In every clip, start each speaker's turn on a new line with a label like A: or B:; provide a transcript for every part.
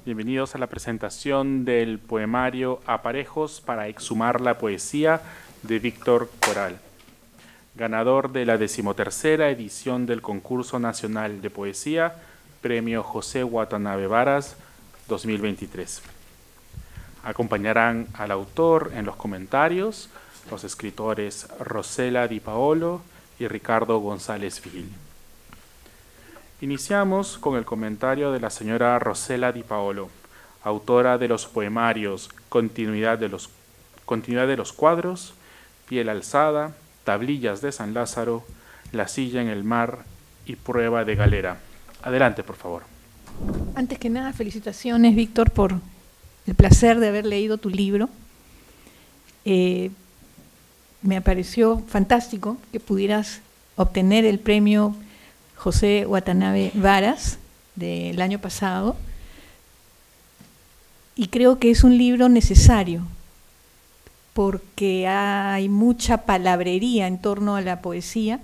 A: Bienvenidos a la presentación del poemario Aparejos para exhumar la poesía de Víctor Coral, ganador de la 13ª edición del Concurso Nacional de Poesía, Premio José Watanabe Varas 2023. Acompañarán al autor en los comentarios los escritores Rosela Di Paolo y Ricardo González Vigil. Iniciamos con el comentario de la señora Rosela Di Paolo, autora de los poemarios Continuidad de los cuadros, Piel alzada, Tablillas de San Lázaro, La silla en el mar y Prueba de galera. Adelante, por favor.
B: Antes que nada, felicitaciones, Víctor, por el placer de haber leído tu libro. Me pareció fantástico que pudieras obtener el premio José Watanabe Varas del año pasado, y creo que es un libro necesario porque hay mucha palabrería en torno a la poesía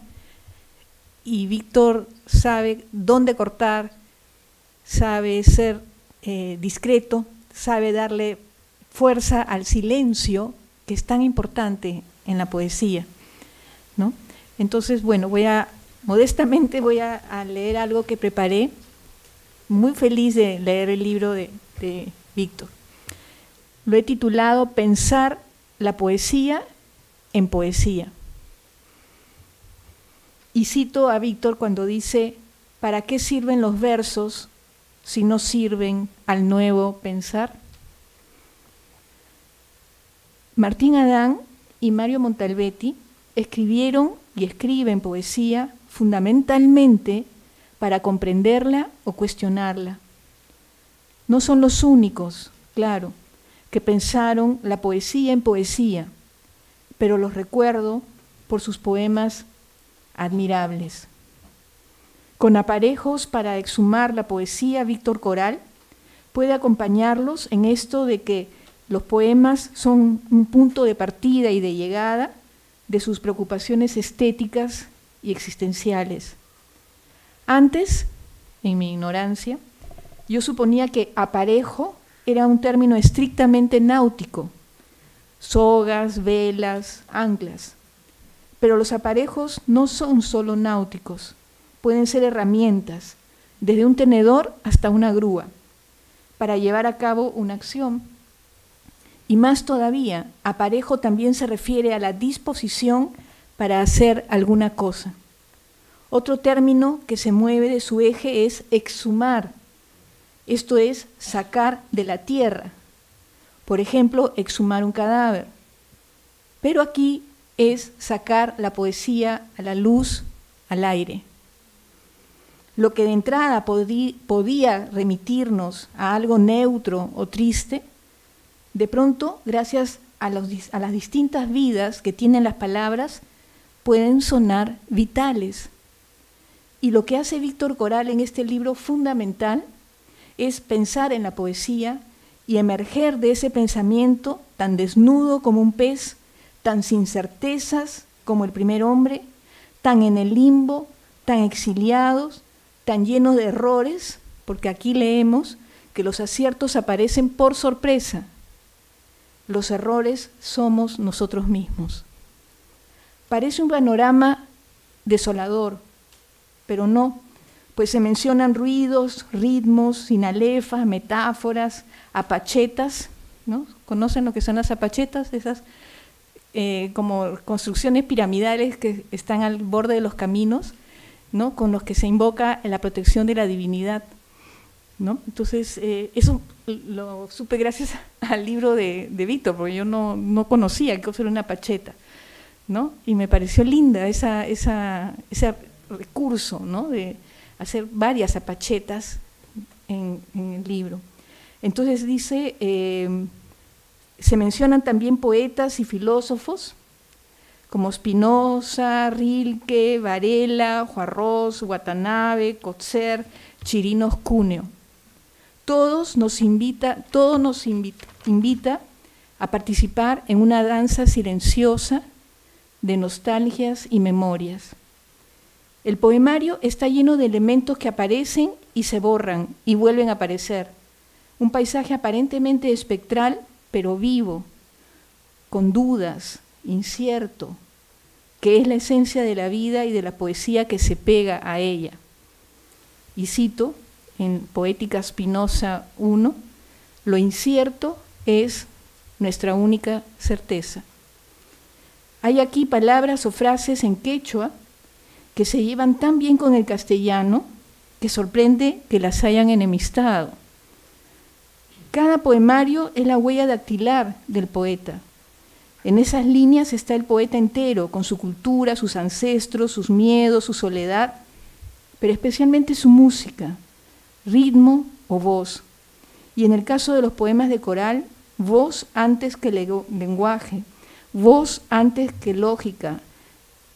B: y Víctor sabe dónde cortar, sabe ser discreto, sabe darle fuerza al silencio, que es tan importante en la poesía, ¿no? Entonces, bueno, modestamente voy a leer algo que preparé. Muy feliz de leer el libro de Víctor. Lo he titulado Pensar la poesía en poesía. Y cito a Víctor cuando dice: ¿para qué sirven los versos si no sirven al nuevo pensar? Martín Adán y Mario Montalbetti escribieron y escriben poesía fundamentalmente para comprenderla o cuestionarla. No son los únicos, claro, que pensaron la poesía en poesía, pero los recuerdo por sus poemas admirables. Con Aparejos para exhumar la poesía, Víctor Coral puede acompañarlos en esto de que los poemas son un punto de partida y de llegada de sus preocupaciones estéticas y existenciales. Antes, en mi ignorancia, yo suponía que aparejo era un término estrictamente náutico, sogas, velas, anclas. Pero los aparejos no son solo náuticos, pueden ser herramientas, desde un tenedor hasta una grúa, para llevar a cabo una acción. Y más todavía, aparejo también se refiere a la disposición para hacer alguna cosa. Otro término que se mueve de su eje es exhumar, esto es, sacar de la tierra. Por ejemplo, exhumar un cadáver. Pero aquí es sacar la poesía a la luz, al aire. Lo que de entrada podía remitirnos a algo neutro o triste, de pronto, gracias a las distintas vidas que tienen las palabras, pueden sonar vitales. Y lo que hace Víctor Coral en este libro fundamental es pensar en la poesía y emerger de ese pensamiento tan desnudo como un pez, tan sin certezas como el primer hombre, tan en el limbo, tan exiliados, tan llenos de errores, porque aquí leemos que los aciertos aparecen por sorpresa. Los errores somos nosotros mismos. Parece un panorama desolador, pero no, pues se mencionan ruidos, ritmos, sinalefas, metáforas, apachetas, ¿no? ¿Conocen lo que son las apachetas? Esas como construcciones piramidales que están al borde de los caminos, ¿no? Con los que se invoca la protección de la divinidad, ¿no? Entonces, eso lo supe gracias al libro de Víctor, porque yo no conocía qué era una apacheta, ¿no? Y me pareció linda ese recurso, ¿no? De hacer varias apachetas en el libro. Entonces dice, se mencionan también poetas y filósofos como Spinoza, Rilke, Varela, Juarros, Watanabe, Kotzer, Chirinos, Cúneo. Todo nos invita a participar en una danza silenciosa de nostalgias y memorias. El poemario está lleno de elementos que aparecen y se borran y vuelven a aparecer. Un paisaje aparentemente espectral, pero vivo, con dudas, incierto, que es la esencia de la vida y de la poesía que se pega a ella. Y cito en Poética Spinoza 1, lo incierto es nuestra única certeza. Hay aquí palabras o frases en quechua que se llevan tan bien con el castellano que sorprende que las hayan enemistado. Cada poemario es la huella dactilar del poeta. En esas líneas está el poeta entero, con su cultura, sus ancestros, sus miedos, su soledad, pero especialmente su música, ritmo o voz. Y en el caso de los poemas de Coral, voz antes que lenguaje, voz antes que lógica,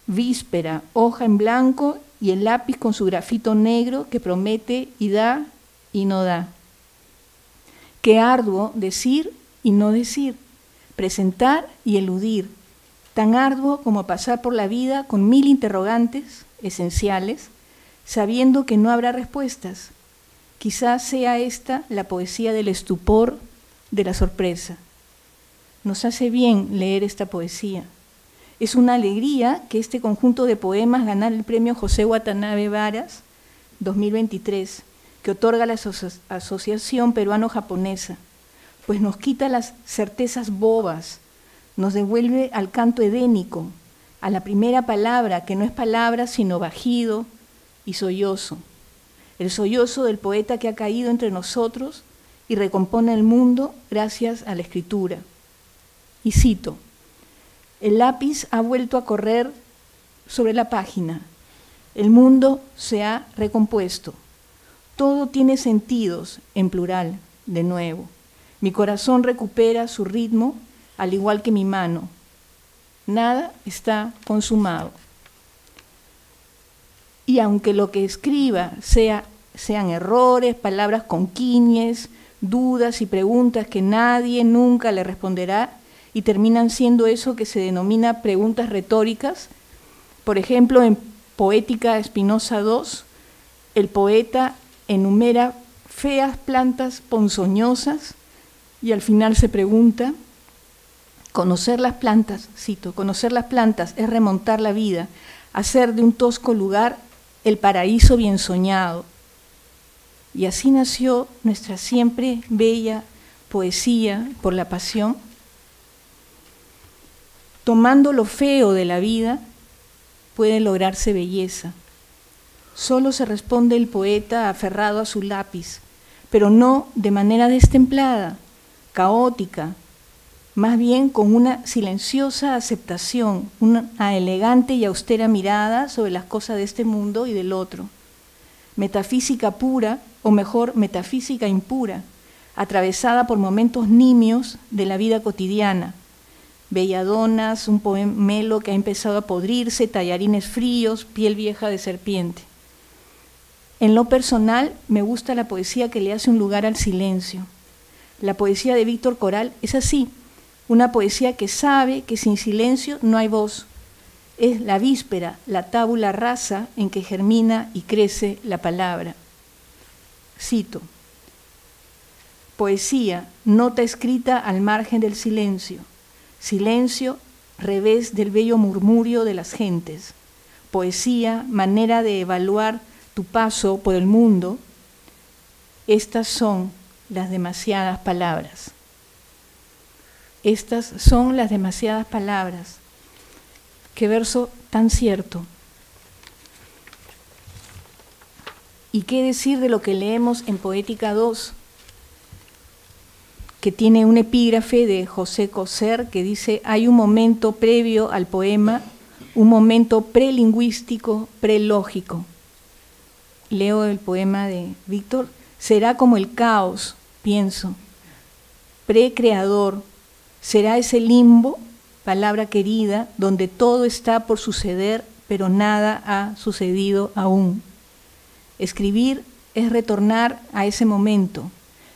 B: víspera, hoja en blanco y el lápiz con su grafito negro que promete y da y no da. Qué arduo decir y no decir, presentar y eludir, tan arduo como pasar por la vida con 1000 interrogantes esenciales, sabiendo que no habrá respuestas. Quizás sea esta la poesía del estupor, de la sorpresa. Nos hace bien leer esta poesía. Es una alegría que este conjunto de poemas ganara el premio José Watanabe Varas 2023, que otorga la Asociación Peruano-Japonesa, pues nos quita las certezas bobas, nos devuelve al canto edénico, a la primera palabra, que no es palabra sino bajido y sollozo, el sollozo del poeta que ha caído entre nosotros y recompone el mundo gracias a la escritura. Y cito, el lápiz ha vuelto a correr sobre la página, el mundo se ha recompuesto, todo tiene sentidos, en plural, de nuevo. Mi corazón recupera su ritmo, al igual que mi mano. Nada está consumado. Y aunque lo que escriba sean errores, palabras con quiñes, dudas y preguntas que nadie nunca le responderá y terminan siendo eso que se denomina preguntas retóricas, por ejemplo, en Poética Spinoza 2, el poeta enumera feas plantas ponzoñosas y al final se pregunta, conocer las plantas, cito, conocer las plantas es remontar la vida, hacer de un tosco lugar el paraíso bien soñado. Y así nació nuestra siempre bella poesía por la pasión, tomando lo feo de la vida puede lograrse belleza. Solo se responde el poeta aferrado a su lápiz, pero no de manera destemplada, caótica, más bien con una silenciosa aceptación, una elegante y austera mirada sobre las cosas de este mundo y del otro. Metafísica pura, o mejor, metafísica impura, atravesada por momentos nimios de la vida cotidiana. Belladonas, un pomelo que ha empezado a podrirse, tallarines fríos, piel vieja de serpiente. En lo personal, me gusta la poesía que le hace un lugar al silencio. La poesía de Víctor Coral es así, una poesía que sabe que sin silencio no hay voz. Es la víspera, la tábula rasa en que germina y crece la palabra. Cito, poesía, nota escrita al margen del silencio. Silencio, revés del bello murmurio de las gentes. Poesía, manera de evaluar tu paso por el mundo. Estas son las demasiadas palabras. Estas son las demasiadas palabras. Qué verso tan cierto. ¿Y qué decir de lo que leemos en Poética 2? Que tiene un epígrafe de José Coser que dice, hay un momento previo al poema, un momento prelingüístico, prelógico. Leo el poema de Víctor, será como el caos, pienso, precreador, será ese limbo, palabra querida, donde todo está por suceder, pero nada ha sucedido aún. Escribir es retornar a ese momento,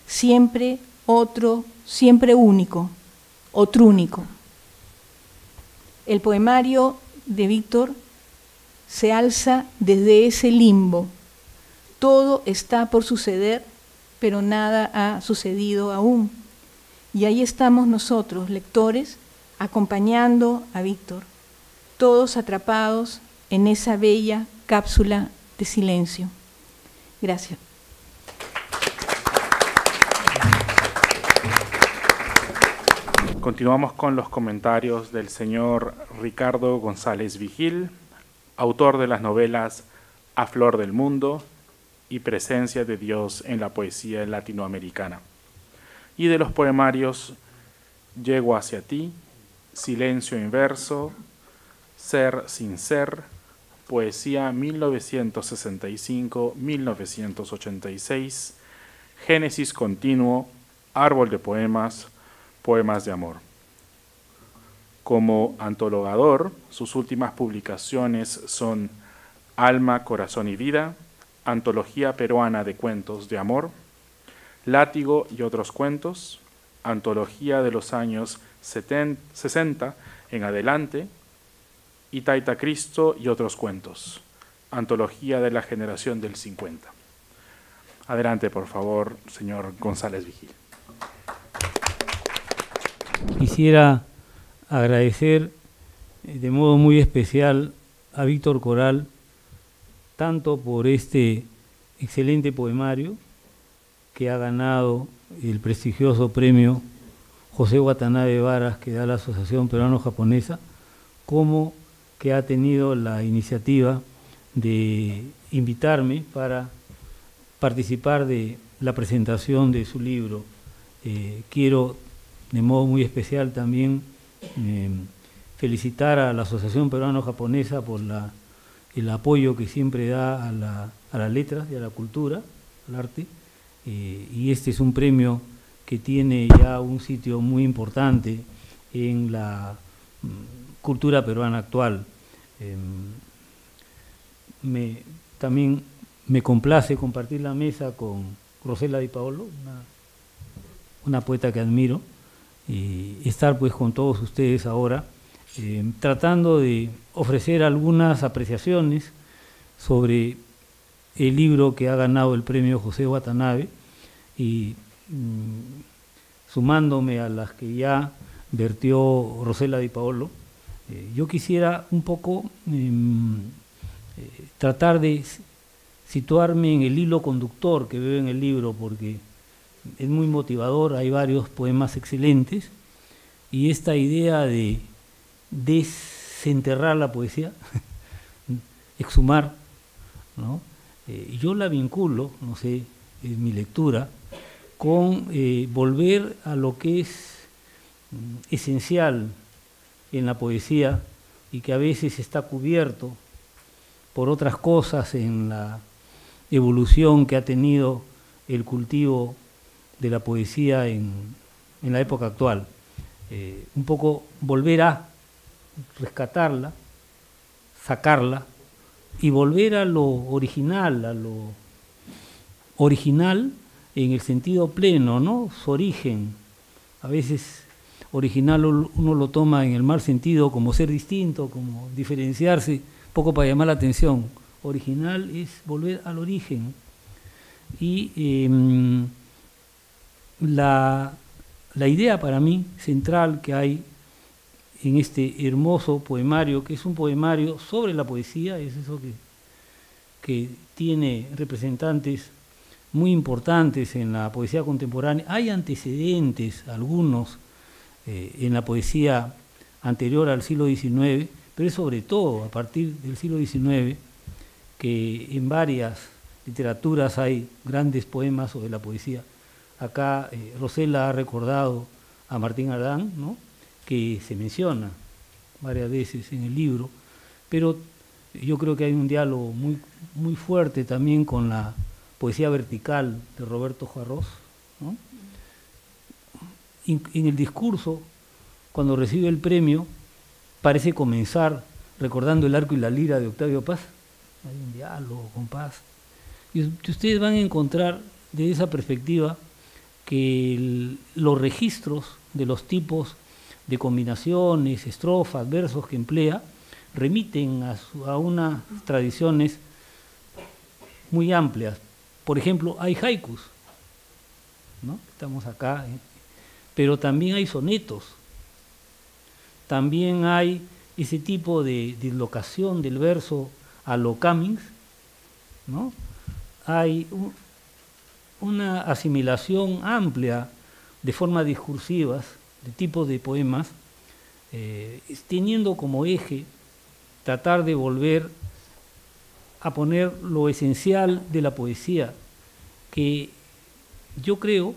B: siempre otro, siempre único, otrúnico. El poemario de Víctor se alza desde ese limbo. Todo está por suceder, pero nada ha sucedido aún. Y ahí estamos nosotros, lectores, acompañando a Víctor, todos atrapados en esa bella cápsula de silencio. Gracias.
A: Continuamos con los comentarios del señor Ricardo González Vigil, autor de las novelas A Flor del Mundo y Presencia de Dios en la poesía latinoamericana, y de los poemarios Llego hacia ti, Silencio inverso, Ser sin ser, Poesía 1965-1986, Génesis continuo, Árbol de poemas, Poemas de amor. Como antologador, sus últimas publicaciones son Alma, Corazón y Vida, Antología Peruana de Cuentos de Amor, Látigo y otros cuentos, Antología de los años 60 en adelante, y Taita Cristo y otros cuentos, Antología de la generación del 50. Adelante, por favor, señor González Vigil.
C: Quisiera agradecer de modo muy especial a Víctor Coral, tanto por este excelente poemario que ha ganado el prestigioso premio José Watanabe Varas que da la Asociación Peruano-Japonesa, como que ha tenido la iniciativa de invitarme para participar de la presentación de su libro. Quiero de modo muy especial también felicitar a la Asociación Peruano-Japonesa por el apoyo que siempre da a las letras y a la cultura, al arte, y este es un premio que tiene ya un sitio muy importante en la cultura peruana actual. También me complace compartir la mesa con Rosela Di Paolo, una poeta que admiro, y estar pues con todos ustedes ahora, tratando de ofrecer algunas apreciaciones sobre el libro que ha ganado el premio José Watanabe, y sumándome a las que ya vertió Rosela Di Paolo, yo quisiera un poco tratar de situarme en el hilo conductor que veo en el libro, porque es muy motivador, hay varios poemas excelentes, y esta idea de desenterrar la poesía, exhumar, ¿no? Yo la vinculo, no sé, es mi lectura, con volver a lo que es esencial en la poesía y que a veces está cubierto por otras cosas en la evolución que ha tenido el cultivo de la poesía en la época actual. Un poco volver a rescatarla, sacarla y volver a lo original en el sentido pleno, ¿no? Su origen. A veces original uno lo toma en el mal sentido, como ser distinto, como diferenciarse, poco para llamar la atención. Original es volver al origen. Y la idea para mí central que hay en este hermoso poemario, que es un poemario sobre la poesía, es eso que tiene representantes muy importantes en la poesía contemporánea. Hay antecedentes, algunos, en la poesía anterior al siglo XIX, pero es sobre todo a partir del siglo XIX que en varias literaturas hay grandes poemas sobre la poesía. Acá Rosela ha recordado a Martín Ardán, ¿no?, que se menciona varias veces en el libro, pero yo creo que hay un diálogo muy, muy fuerte también con la poesía vertical de Roberto Juarros, ¿no? En el discurso, cuando recibe el premio, parece comenzar recordando el arco y la lira de Octavio Paz. Hay un diálogo con Paz. Y ustedes van a encontrar desde esa perspectiva que los registros de los tipos de combinaciones, estrofas, versos que emplea, remiten a unas tradiciones muy amplias. Por ejemplo, hay haikus, ¿no? Estamos acá, pero también hay sonetos, también hay ese tipo de dislocación del verso a lo Cummings, ¿no? Hay una asimilación amplia de formas discursivas, de tipos de poemas, teniendo como eje tratar de volver a poner lo esencial de la poesía, que yo creo,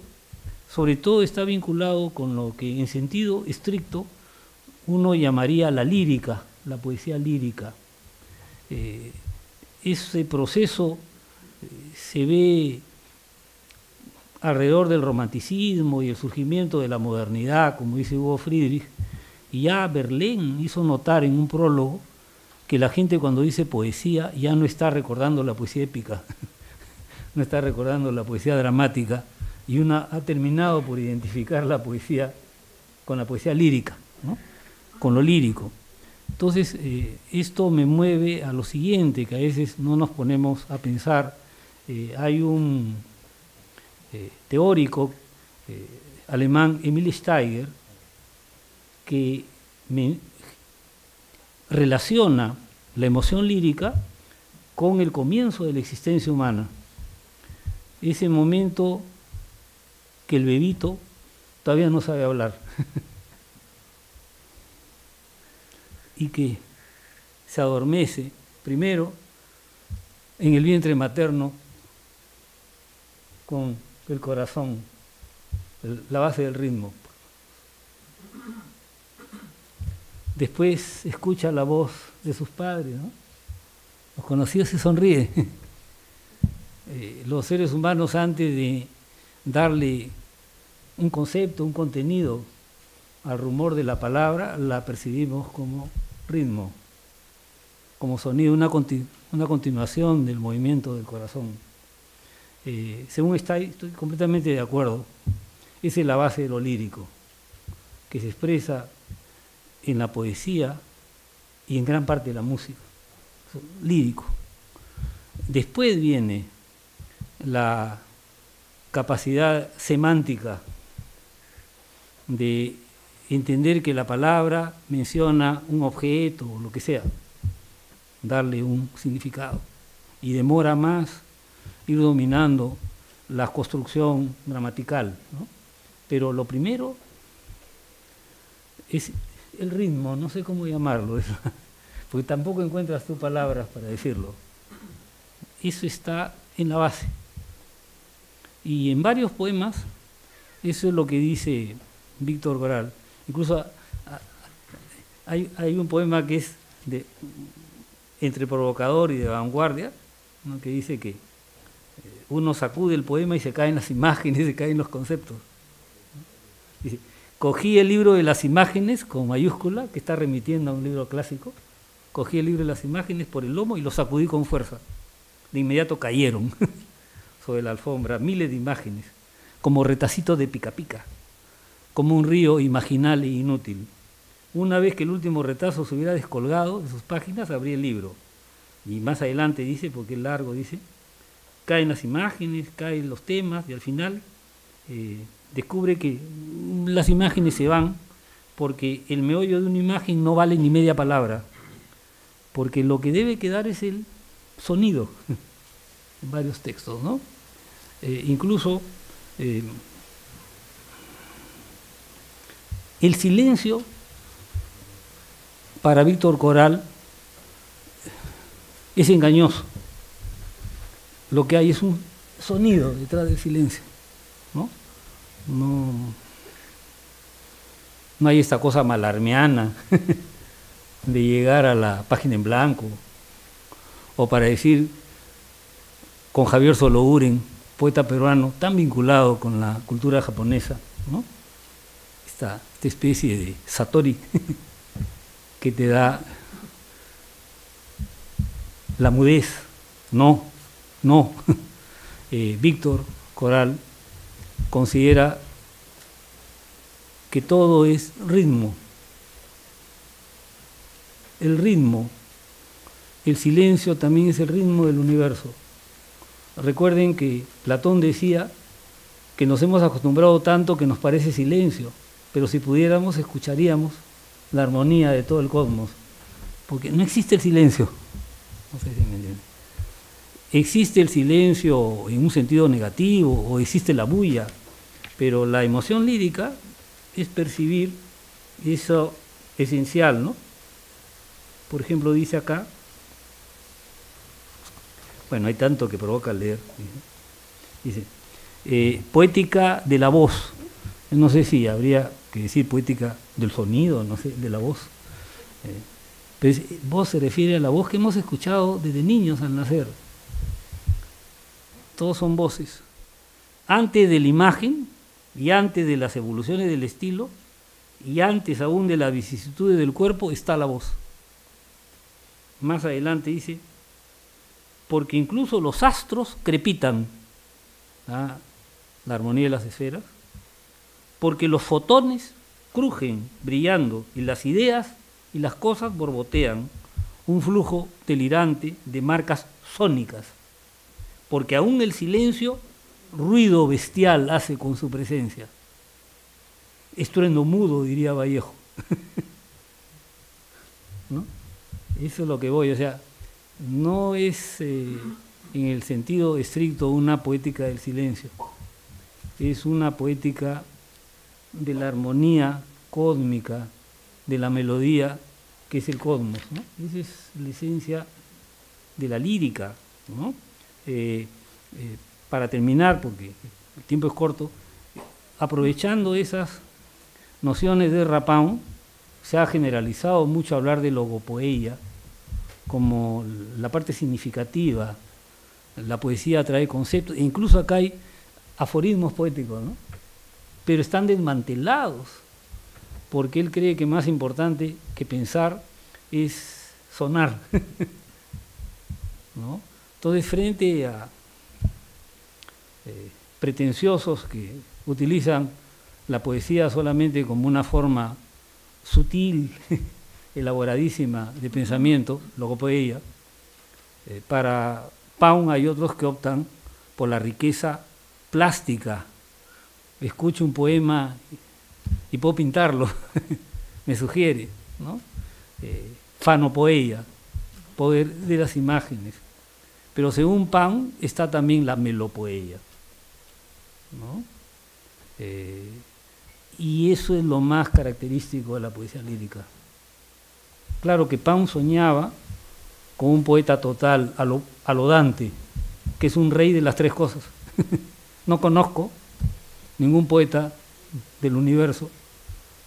C: sobre todo está vinculado con lo que en sentido estricto uno llamaría la lírica, la poesía lírica. Ese proceso se ve alrededor del romanticismo y el surgimiento de la modernidad, como dice Hugo Friedrich, y ya Verlaine hizo notar en un prólogo que la gente cuando dice poesía ya no está recordando la poesía épica, no está recordando la poesía dramática, y una ha terminado por identificar la poesía con la poesía lírica, ¿no? Con lo lírico. Entonces, esto me mueve a lo siguiente, que a veces no nos ponemos a pensar. Hay un teórico alemán, Emil Steiger, que relaciona la emoción lírica con el comienzo de la existencia humana. Ese momento que el bebito todavía no sabe hablar y que se adormece primero en el vientre materno con el corazón, la base del ritmo. Después escucha la voz de sus padres, ¿no? Los conocidos se sonríe. Los seres humanos, antes de darle un concepto, un contenido al rumor de la palabra, la percibimos como ritmo, como sonido, una continuación del movimiento del corazón. Según estoy completamente de acuerdo. Esa es la base de lo lírico, que se expresa en la poesía y en gran parte de la música. Lírico. Después viene la capacidad semántica de entender que la palabra menciona un objeto o lo que sea, darle un significado, y demora más ir dominando la construcción gramatical, ¿no? Pero lo primero es el ritmo, no sé cómo llamarlo, porque tampoco encuentras tú palabras para decirlo. Eso está en la base. Y en varios poemas, eso es lo que dice Víctor Coral. Incluso hay un poema que es entre provocador y de vanguardia, ¿no? Que dice que uno sacude el poema y se caen las imágenes, se caen los conceptos. Dice, cogí el libro de las imágenes con mayúscula, que está remitiendo a un libro clásico, cogí el libro de las imágenes por el lomo y lo sacudí con fuerza. De inmediato cayeron sobre la alfombra miles de imágenes, como retacitos de pica pica, como un río imaginal e inútil. Una vez que el último retazo se hubiera descolgado de sus páginas, abrí el libro. Y más adelante dice, porque es largo, dice, caen las imágenes, caen los temas, y al final descubre que las imágenes se van porque el meollo de una imagen no vale ni media palabra, porque lo que debe quedar es el sonido en varios textos, ¿no? Incluso el silencio para Víctor Coral es engañoso. Lo que hay es un sonido detrás del silencio, ¿no? No hay esta cosa malarmiana de llegar a la página en blanco, o para decir con Javier Sologuren, poeta peruano tan vinculado con la cultura japonesa, ¿no? Esta especie de satori que te da la mudez. No. Víctor Coral considera que todo es ritmo. El ritmo, el silencio también es el ritmo del universo. Recuerden que Platón decía que nos hemos acostumbrado tanto que nos parece silencio, pero si pudiéramos escucharíamos la armonía de todo el cosmos, porque no existe el silencio, no sé si me entienden. Existe el silencio en un sentido negativo o existe la bulla, pero la emoción lírica es percibir eso esencial, ¿no? Por ejemplo, dice acá, bueno, hay tanto que provoca leer, dice, poética de la voz, no sé si habría que decir poética del sonido, no sé, de la voz, pero voz se refiere a la voz que hemos escuchado desde niños al nacer. Todos son voces. Antes de la imagen y antes de las evoluciones del estilo y antes aún de las vicisitudes del cuerpo está la voz. Más adelante dice, porque incluso los astros crepitan, la armonía de las esferas, porque los fotones crujen brillando y las ideas y las cosas borbotean, un flujo delirante de marcas sónicas, porque aún el silencio ruido bestial hace con su presencia. Estruendo mudo, diría Vallejo. ¿No? Eso es lo que voy, o sea, no es en el sentido estricto una poética del silencio, es una poética de la armonía cósmica, de la melodía que es el cosmos, ¿no? Esa es la esencia de la lírica, ¿no? Para terminar, porque el tiempo es corto, aprovechando esas nociones de Rapão, se ha generalizado mucho hablar de logopoeia como la parte significativa. La poesía trae conceptos, e incluso acá hay aforismos poéticos, ¿no? Pero están desmantelados, porque él cree que más importante que pensar es sonar, ¿no? Entonces, frente a pretenciosos que utilizan la poesía solamente como una forma sutil, elaboradísima de pensamiento, logopoeia, para Paun hay otros que optan por la riqueza plástica. Escucho un poema y puedo pintarlo, me sugiere, ¿no? Fanopoeia, poder de las imágenes. Pero según Paun está también la melopoeia, ¿no? Y eso es lo más característico de la poesía lírica. Claro que Paun soñaba con un poeta total, a lo Dante, que es un rey de las tres cosas. No conozco ningún poeta del universo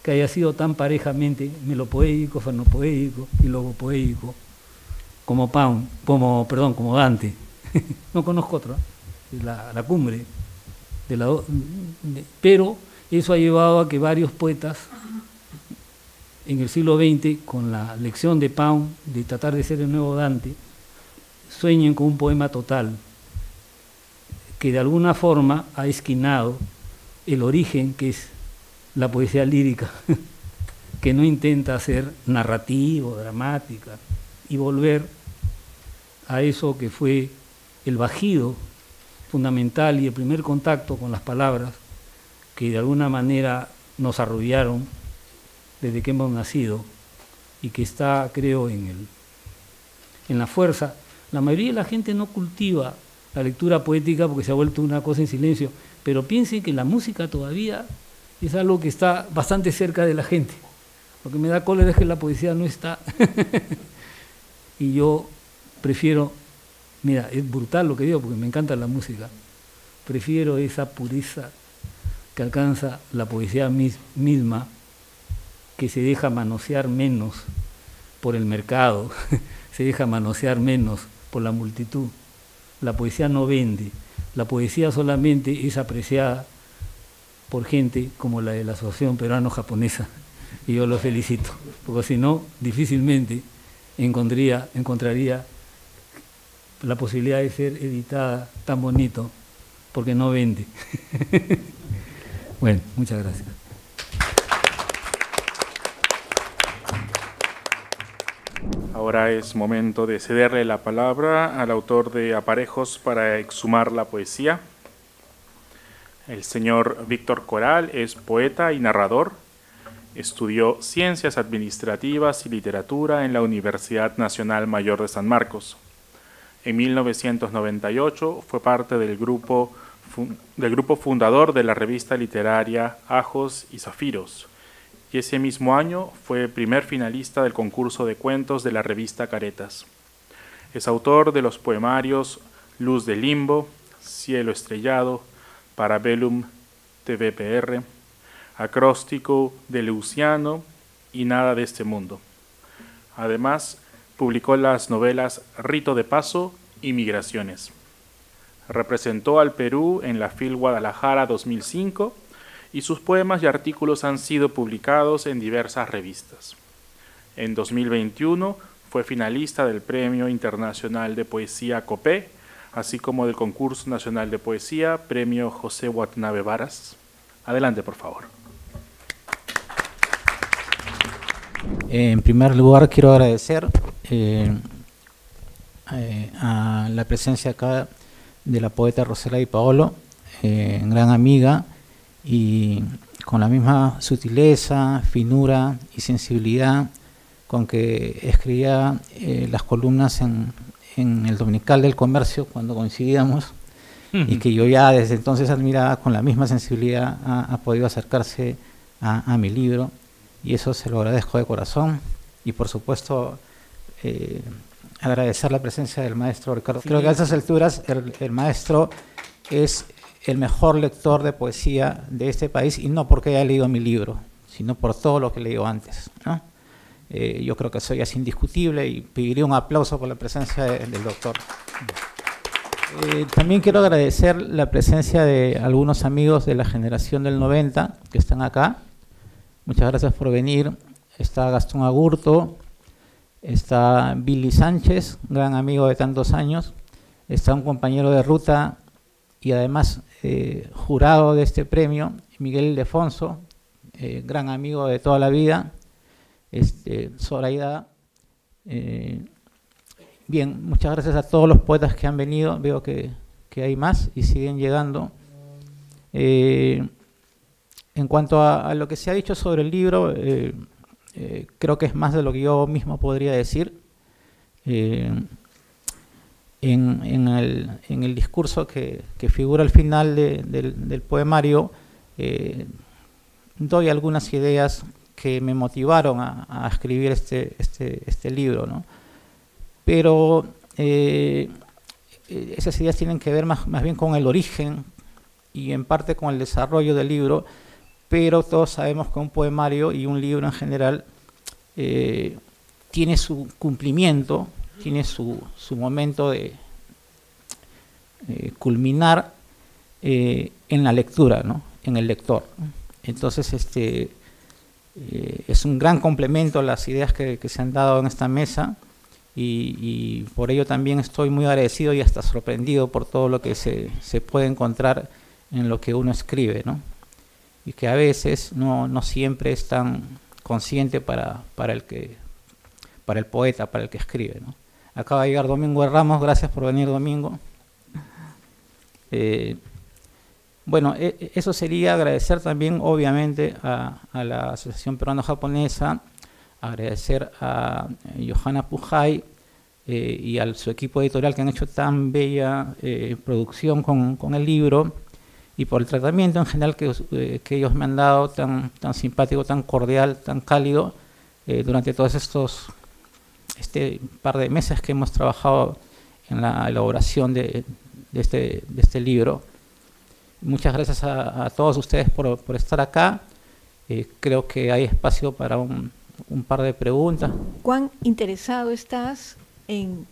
C: que haya sido tan parejamente melopoéico, fanopoéico y logopoéico como Paun, como Dante. No conozco otro, es la cumbre pero eso ha llevado a que varios poetas en el siglo XX, con la lección de Paun de tratar de ser el nuevo Dante, sueñen con un poema total que de alguna forma ha esquinado el origen que es la poesía lírica, que no intenta ser narrativo, dramática, y volver a eso que fue el bajido fundamental y el primer contacto con las palabras que de alguna manera nos arrullaron desde que hemos nacido y que está, creo, en la fuerza. La mayoría de la gente no cultiva la lectura poética porque se ha vuelto una cosa en silencio, pero piensen que la música todavía es algo que está bastante cerca de la gente. Lo que me da cólera es que la poesía no está. Y yo prefiero, mira, es brutal lo que digo porque me encanta la música, prefiero esa pureza que alcanza la poesía misma, que se deja manosear menos por el mercado, se deja manosear menos por la multitud. La poesía no vende, la poesía solamente es apreciada por gente como la de la Asociación Peruano-Japonesa, y yo los felicito, porque si no, difícilmente encontraría la posibilidad de ser editada tan bonito, porque no vende. Bueno, muchas gracias.
A: Ahora es momento de cederle la palabra al autor de Aparejos para exhumar la poesía. El señor Víctor Coral es poeta y narrador. Estudió Ciencias Administrativas y Literatura en la Universidad Nacional Mayor de San Marcos. En 1998 fue parte del grupo fundador de la revista literaria Ajos y Zafiros, y ese mismo año fue primer finalista del concurso de cuentos de la revista Caretas. Es autor de los poemarios Luz del Limbo, Cielo Estrellado, Parabellum TVPR, Acróstico de Leuciano y Nada de este Mundo. Además, publicó las novelas Rito de Paso y Migraciones. Representó al Perú en la FIL Guadalajara 2005 y sus poemas y artículos han sido publicados en diversas revistas. En 2021 fue finalista del Premio Internacional de Poesía COPE, así como del Concurso Nacional de Poesía, Premio José Watanabe Varas. Adelante, por favor.
D: En primer lugar, quiero agradecer a la presencia acá de la poeta Rosela Di Paolo, gran amiga, y con la misma sutileza, finura y sensibilidad con que escribía las columnas en el Dominical del Comercio cuando coincidíamos, y que yo ya desde entonces admiraba, con la misma sensibilidad ha podido acercarse a mi libro, y eso se lo agradezco de corazón. Y por supuesto agradecer la presencia del maestro Ricardo. Creo que a esas alturas el maestro es el mejor lector de poesía de este país, y no porque haya leído mi libro, sino por todo lo que he leído antes, ¿no? Yo creo que eso ya es indiscutible, y pediría un aplauso por la presencia del doctor. También quiero agradecer la presencia de algunos amigos de la generación del 90 que están acá. Muchas gracias por venir. Está Gastón Agurto, está Billy Sánchez, gran amigo de tantos años, está un compañero de ruta y además jurado de este premio, Miguel Ildefonso, gran amigo de toda la vida, Zoraida. Bien, muchas gracias a todos los poetas que han venido. Veo que hay más y siguen llegando. En cuanto a lo que se ha dicho sobre el libro, creo que es más de lo que yo mismo podría decir. En el discurso que figura al final del poemario, doy algunas ideas que me motivaron a escribir este libro, ¿no? Pero esas ideas tienen que ver más bien con el origen y en parte con el desarrollo del libro, pero todos sabemos que un poemario y un libro en general tiene su cumplimiento, tiene su momento de culminar en la lectura, ¿no? En el lector. Entonces, es un gran complemento a las ideas que se han dado en esta mesa, y por ello también estoy muy agradecido y hasta sorprendido por todo lo que se puede encontrar en lo que uno escribe, ¿no? Y que a veces no siempre es tan consciente para el poeta, para el que escribe, ¿no? Acaba de llegar Domingo de Ramos. Gracias por venir, Domingo. Bueno, eso sería. Agradecer también, obviamente, a la Asociación Peruano-Japonesa, agradecer a Johanna Pujay y a su equipo editorial, que han hecho tan bella producción con el libro, y por el tratamiento en general que ellos me han dado, tan simpático, tan cordial, tan cálido, durante todos este par de meses que hemos trabajado en la elaboración de este libro. Muchas gracias a todos ustedes por estar acá. Creo que hay espacio para un par de preguntas.
B: ¿Cuán interesado estás en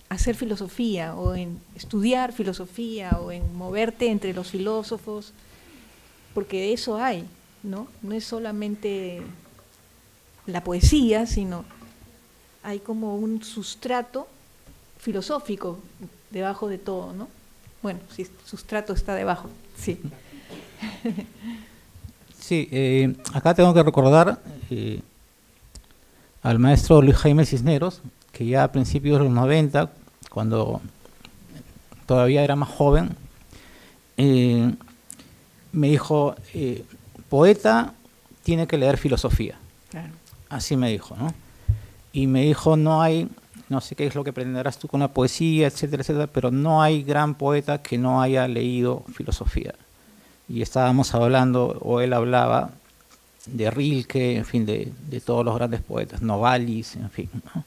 B: hacer filosofía, o en estudiar filosofía, o en moverte entre los filósofos? Porque de eso hay, ¿no? No es solamente la poesía, sino hay como un sustrato filosófico debajo de todo, ¿no? Bueno, si sustrato está debajo, sí.
D: Sí, acá tengo que recordar al maestro Luis Jaime Cisneros, que ya a principios de los 90, cuando todavía era más joven, me dijo, poeta tiene que leer filosofía.
B: Claro.
D: Así me dijo, ¿no? Y me dijo, no hay, no sé qué es lo que aprenderás tú con la poesía, etcétera, etcétera, pero no hay gran poeta que no haya leído filosofía. Y estábamos hablando, o él hablaba, de Rilke, en fin, de todos los grandes poetas, Novalis, en fin, ¿no?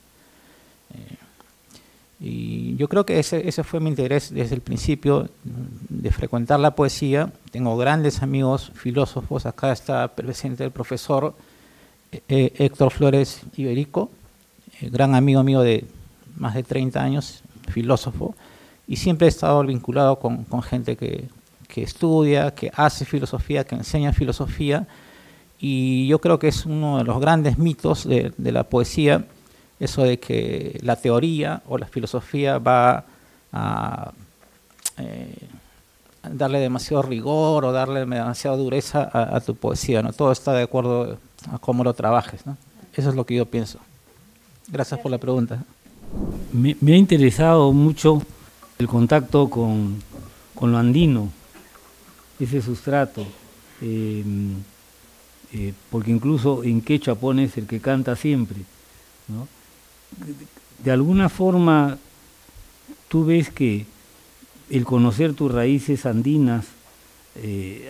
D: Y yo creo que ese fue mi interés desde el principio, de frecuentar la poesía. Tengo grandes amigos filósofos. Acá está presente el profesor Héctor Flores Iberico, gran amigo mío de más de 30 años, filósofo, y siempre he estado vinculado con gente que estudia, que hace filosofía, que enseña filosofía, y yo creo que es uno de los grandes mitos de la poesía, eso de que la teoría o la filosofía va a darle demasiado rigor o darle demasiada dureza a tu poesía, ¿no? Todo está de acuerdo a cómo lo trabajes, ¿no? Eso es lo que yo pienso. Gracias por la pregunta.
C: Me ha interesado mucho el contacto con lo andino, ese sustrato, porque incluso en quechua pones el que canta siempre, ¿no? De alguna forma, tú ves que el conocer tus raíces andinas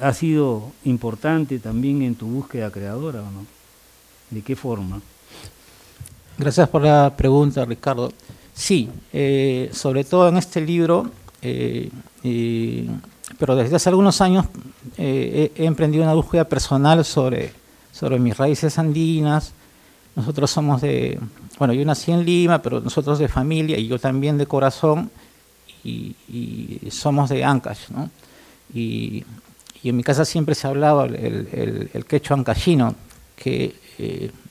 C: ha sido importante también en tu búsqueda creadora, ¿o no? ¿De qué forma?
D: Gracias por la pregunta, Ricardo. Sí, sobre todo en este libro, pero desde hace algunos años he emprendido una búsqueda personal sobre mis raíces andinas. Nosotros somos bueno, yo nací en Lima, pero nosotros de familia, y yo también de corazón, y somos de Ancash, ¿no? Y en mi casa siempre se hablaba el quechua ancashino, que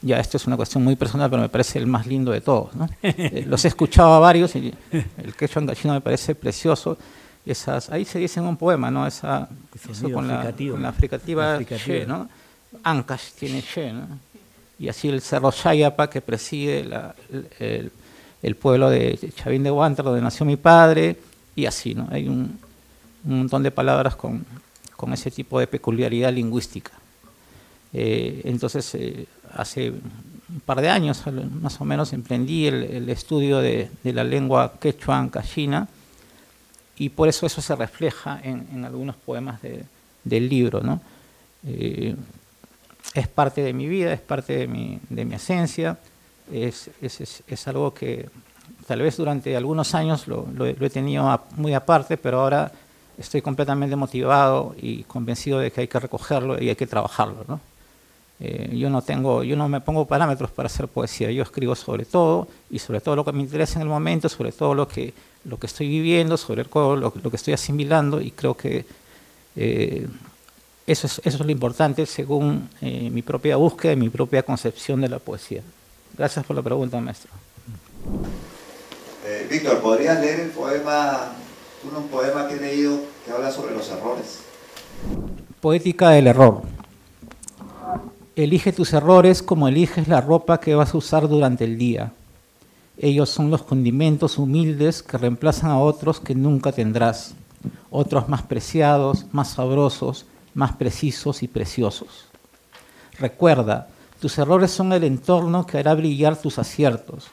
D: ya esto es una cuestión muy personal, pero me parece el más lindo de todos, ¿no? Los he escuchado a varios, y el quechua ancashino me parece precioso. Ahí se dice en un poema, ¿no? Eso con la fricativa she, ¿no? Ancash tiene she, ¿no? Y así el cerro Chayapa, que preside el pueblo de Chavín de Huántar, donde nació mi padre, y así, ¿no? Hay un montón de palabras con ese tipo de peculiaridad lingüística. Entonces, hace un par de años, más o menos, emprendí el estudio de la lengua quechua ancashina, y por eso se refleja en algunos poemas del libro, ¿no? Es parte de mi vida, es parte de mi esencia, es algo que tal vez durante algunos años lo he tenido muy aparte, pero ahora estoy completamente motivado y convencido de que hay que recogerlo y hay que trabajarlo, ¿no? Yo no me pongo parámetros para hacer poesía, yo escribo sobre todo, y sobre todo lo que me interesa en el momento, sobre todo lo que estoy viviendo, sobre todo lo que estoy asimilando, y creo que eso es lo importante según mi propia búsqueda y mi propia concepción de la poesía. Gracias por la pregunta, maestro.
E: Víctor, ¿podrías leer el poema, un poema que he leído que habla sobre los errores?
D: Poética del error. Elige tus errores como eliges la ropa que vas a usar durante el día. Ellos son los condimentos humildes que reemplazan a otros que nunca tendrás, otros más preciados, más sabrosos, más precisos y preciosos. Recuerda, tus errores son el entorno que hará brillar tus aciertos,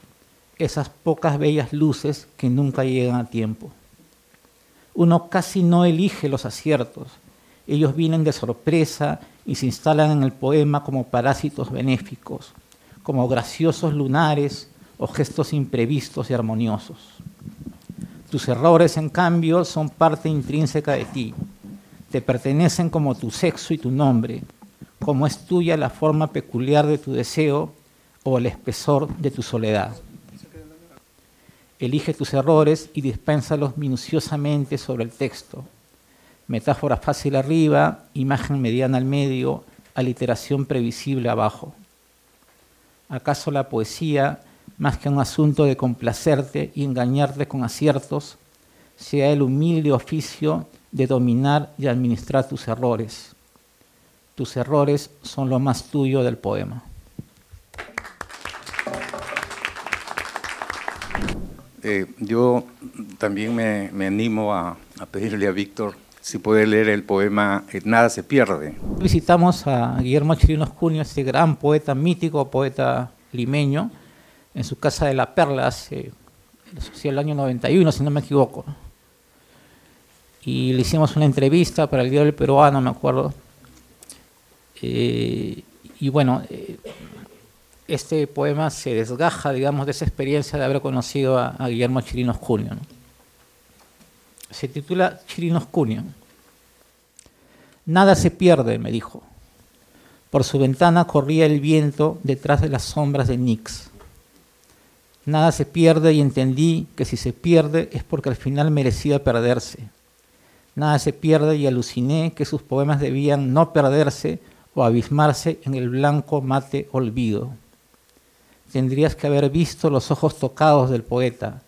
D: esas pocas bellas luces que nunca llegan a tiempo. Uno casi no elige los aciertos, ellos vienen de sorpresa y se instalan en el poema como parásitos benéficos, como graciosos lunares o gestos imprevistos y armoniosos. Tus errores, en cambio, son parte intrínseca de ti. Te pertenecen como tu sexo y tu nombre, como es tuya la forma peculiar de tu deseo o el espesor de tu soledad. Elige tus errores y dispénsalos minuciosamente sobre el texto. Metáfora fácil arriba, imagen mediana al medio, aliteración previsible abajo. ¿Acaso la poesía, más que un asunto de complacerte y engañarte con aciertos, sea el humilde oficio de dominar y administrar tus errores? Tus errores son lo más tuyo del poema.
F: Yo también me animo a pedirle a Víctor si puede leer el poema Nada se pierde.
D: Visitamos a Guillermo Chirinos Cunio, este gran poeta mítico, poeta limeño, en su casa de La Perla hacia el año 91, si no me equivoco. Y le hicimos una entrevista para el Diario del Peruano, me acuerdo. Y bueno, este poema se desgaja, digamos, de esa experiencia de haber conocido a Guillermo Chirinos Cunio, ¿no? Se titula Chirinos Cunio. Nada se pierde, me dijo. Por su ventana corría el viento detrás de las sombras de Nix. Nada se pierde y entendí que si se pierde es porque al final merecía perderse. Nada se pierde y aluciné que sus poemas debían no perderse o abismarse en el blanco mate olvido. Tendrías que haber visto los ojos tocados del poeta.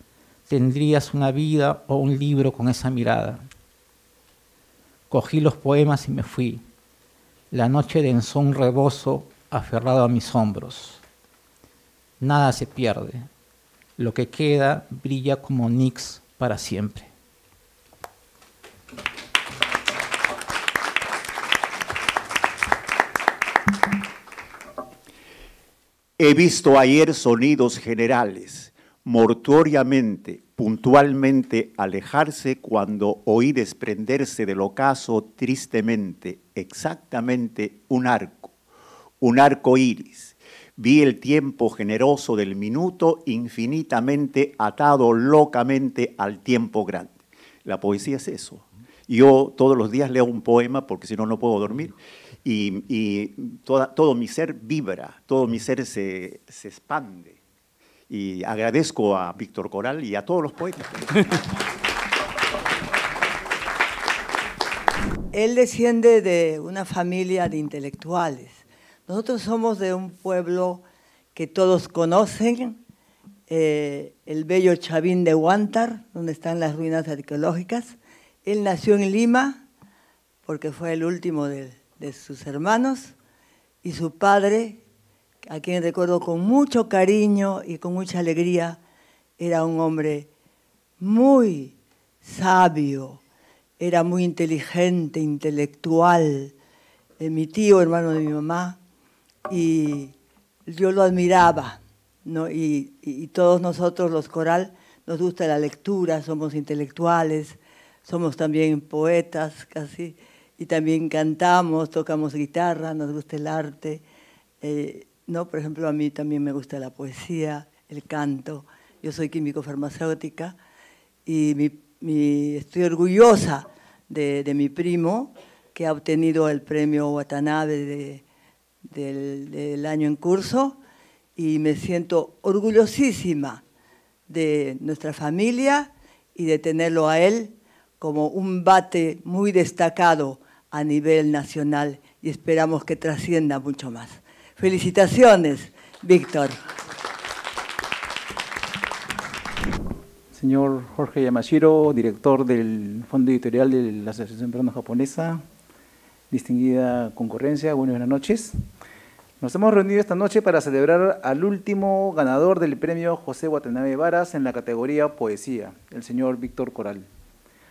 D: Tendrías una vida o un libro con esa mirada. Cogí los poemas y me fui. La noche densó un rebozo aferrado a mis hombros. Nada se pierde. Lo que queda brilla como Nix para siempre.
G: He visto ayer sonidos generales, mortuoriamente, puntualmente alejarse cuando oí desprenderse del ocaso tristemente, exactamente un arco iris. Vi el tiempo generoso del minuto infinitamente atado locamente al tiempo grande. La poesía es eso. Yo todos los días leo un poema porque si no, no puedo dormir. Y todo mi ser vibra, todo mi ser se expande. Y agradezco a Víctor Coral y a todos los poetas.
H: Él desciende de una familia de intelectuales. Nosotros somos de un pueblo que todos conocen, el bello Chavín de Huántar, donde están las ruinas arqueológicas. Él nació en Lima, porque fue el último de sus hermanos, y su padre, a quien recuerdo con mucho cariño y con mucha alegría, era un hombre muy sabio, era muy inteligente, intelectual, mi tío, hermano de mi mamá, y yo lo admiraba, ¿no? Y todos nosotros, los Coral, nos gusta la lectura, somos intelectuales, somos también poetas casi, y también cantamos, tocamos guitarra, nos gusta el arte, ¿no? Por ejemplo, a mí también me gusta la poesía, el canto. Yo soy químico-farmacéutica y estoy orgullosa de mi primo, que ha obtenido el premio Watanabe del año en curso, y me siento orgullosísima de nuestra familia y de tenerlo a él como un bate muy destacado a nivel nacional, y esperamos que trascienda mucho más. Felicitaciones, Víctor.
I: Señor Jorge Yamashiro, director del Fondo Editorial de la Asociación Peruano-Japonesa, distinguida concurrencia, buenas noches. Nos hemos reunido esta noche para celebrar al último ganador del premio José Watanabe Varas en la categoría Poesía, el señor Víctor Coral,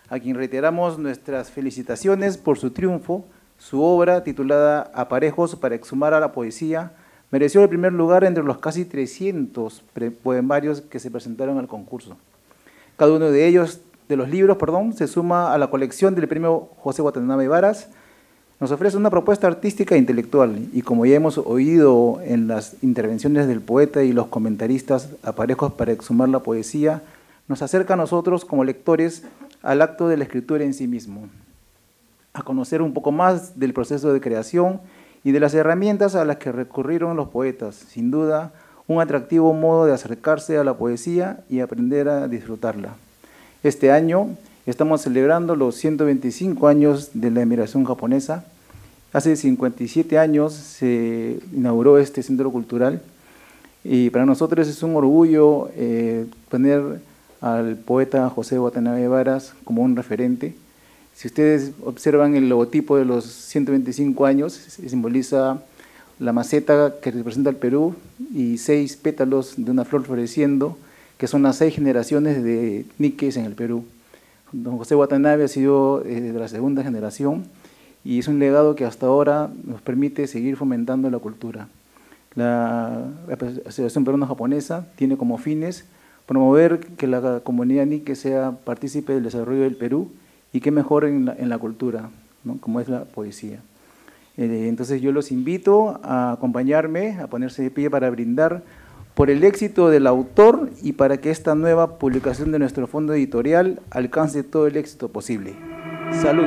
I: a quien reiteramos nuestras felicitaciones por su triunfo. Su obra, titulada Aparejos para exhumar a la poesía, mereció el primer lugar entre los casi 300 poemarios que se presentaron al concurso. Cada uno de ellos, de los libros, se suma a la colección del premio José Watanabe Varas. Nos ofrece una propuesta artística e intelectual, y como ya hemos oído en las intervenciones del poeta y los comentaristas, Aparejos para exhumar la poesía nos acerca a nosotros como lectores al acto de la escritura en sí mismo, a conocer un poco más del proceso de creación y de las herramientas a las que recurrieron los poetas. Sin duda, un atractivo modo de acercarse a la poesía y aprender a disfrutarla. Este año estamos celebrando los 125 años de la emigración japonesa. Hace 57 años se inauguró este centro cultural, y para nosotros es un orgullo poner al poeta José Watanabe Varas como un referente. Si ustedes observan el logotipo de los 125 años, simboliza la maceta que representa el Perú y 6 pétalos de una flor floreciendo, que son las 6 generaciones de niques en el Perú. Don José Watanabe ha sido de la segunda generación y es un legado que hasta ahora nos permite seguir fomentando la cultura. La Asociación Peruano-Japonesa tiene como fines promover que la comunidad Nike sea partícipe del desarrollo del Perú y que mejor en la cultura, ¿no? Como es la poesía. Entonces yo los invito a acompañarme, a ponerse de pie para brindar por el éxito del autor y para que esta nueva publicación de nuestro fondo editorial alcance todo el éxito posible. ¡Salud!